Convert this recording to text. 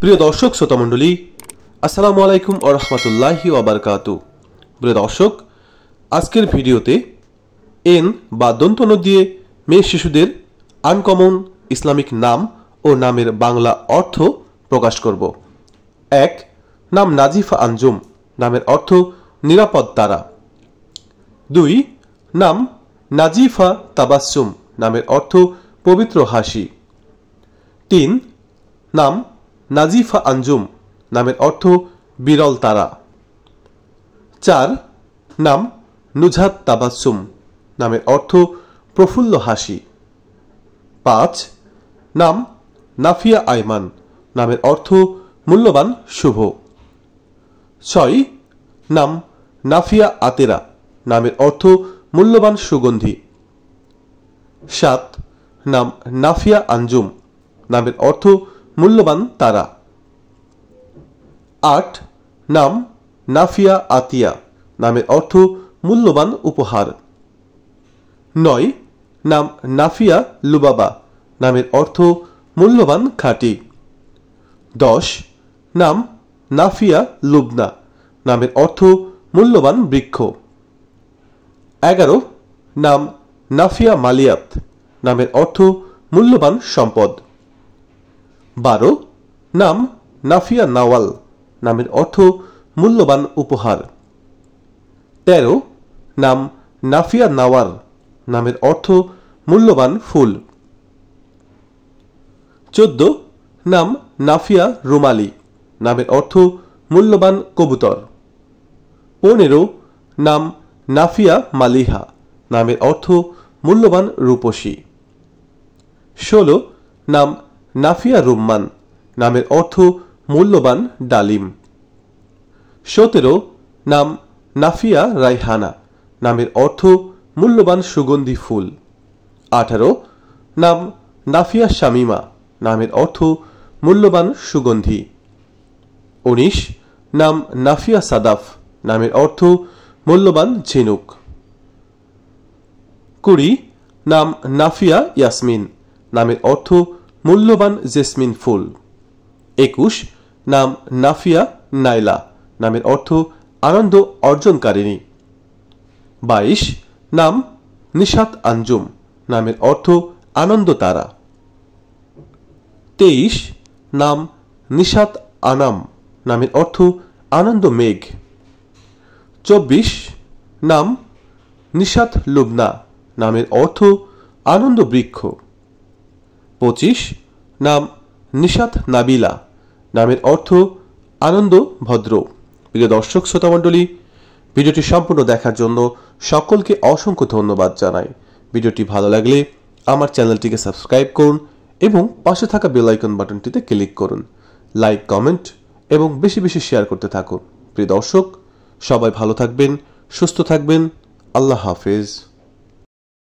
প্রিয় দর্শক শ্রোতা মণ্ডলী, আসসালামু আলাইকুম ওয়া রাহমাতুল্লাহি ওয়া বারাকাতুহু। প্রিয় দর্শক, আজকের ভিডিওতে এন বা দন্তন দিয়ে মেয়ে শিশুদের আনকমন ইসলামিক নাম ও নামের বাংলা অর্থ প্রকাশ করব। ১. নাম নাজিফা আঞ্জুম, নামের অর্থ নিরাপদ তারা। ২. নাম নাজিফা তাবাসসুম, নামের অর্থ পবিত্র হাসি। ৩. নাম নাজিফা আঞ্জুম, নামের অর্থ বিরল তারা। ৪. নাম নুজহাত তাবাসসুম, নামের অর্থ প্রফুল্ল হাসি। ৫. নাম নাফিয়া আইমান, নামের অর্থ মূল্যবান শুভ। ৬. নাম নাফিয়া আতেরা, নামের অর্থ মূল্যবান সুগন্ধি। ৭. নাম নাফিয়া আঞ্জুম, নামের অর্থ মূল্যবান তারা। ৮. নাম নাফিয়া আতিয়া, নামের অর্থ মূল্যবান উপহার। ৯. নাম নাফিয়া লুবাবা, নামের অর্থ মূল্যবান খাঁটি। ১০. নাম নাফিয়া লুবনা, নামের অর্থ মূল্যবান বৃক্ষ। ১১. নাম নাফিয়া মালিয়াত, নামের অর্থ মূল্যবান সম্পদ। ১২. নাম নাফিয়া নাওয়াল, নামের অর্থ মূল্যবান উপহার। ১৩. নাম নাফিয়া নাওয়ার, নামের অর্থ মূল্যবান ফুল। ১৪. নাম নাফিয়া রুমালি, নামের অর্থ মূল্যবান কবুতর। ১৫. নাম নাফিয়া মালিহা, নামের অর্থ মূল্যবান রূপসী। ১৬. নাম নাফিয়া রুম্মান, নামের অর্থ মূল্যবান ডালিম। ১৭. নাম নাফিয়া রাইহানা, নামের অর্থ মূল্যবান সুগন্ধি ফুল। ১৮. নাম নাফিয়া শামিমা, নামের অর্থ মূল্যবান সুগন্ধি। ১৯. নাম নাফিয়া সাদাফ, নামের অর্থ মূল্যবান ঝিনুক। ২০. নাম নাফিয়া ইয়াসমিন, নামের অর্থ মূল্যবান জেসমিন ফুল। ২১. নাম নাফিয়া নাইলা, নামের অর্থ আনন্দ অর্জনকারিণী। ২২. নাম নিশাত আঞ্জুম, নামের অর্থ আনন্দ তারা। ২৩. নাম নিশাত আনাম, নামের অর্থ আনন্দ মেঘ। ২৪. নাম নিশাত লুবনা, নামের অর্থ আনন্দ বৃক্ষ। ২৫. নাম নিশাত নাবিলা, নামের অর্থ আনন্দ ভদ্র। প্রিয় দর্শক শ্রোতা মণ্ডলী, ভিডিওটি সম্পূর্ণ দেখার জন্য সকলকে অসংখ্য ধন্যবাদ জানাই। ভিডিওটি ভালো লাগলে আমার চ্যানেলটিকে সাবস্ক্রাইব করুন এবং পাশে থাকা বেল আইকন বাটনটিতে ক্লিক করুন। লাইক, কমেন্ট এবং বেশি বেশি শেয়ার করতে থাকুন। প্রিয় দর্শক, সবাই ভালো থাকবেন, সুস্থ থাকবেন। আল্লাহ হাফেজ।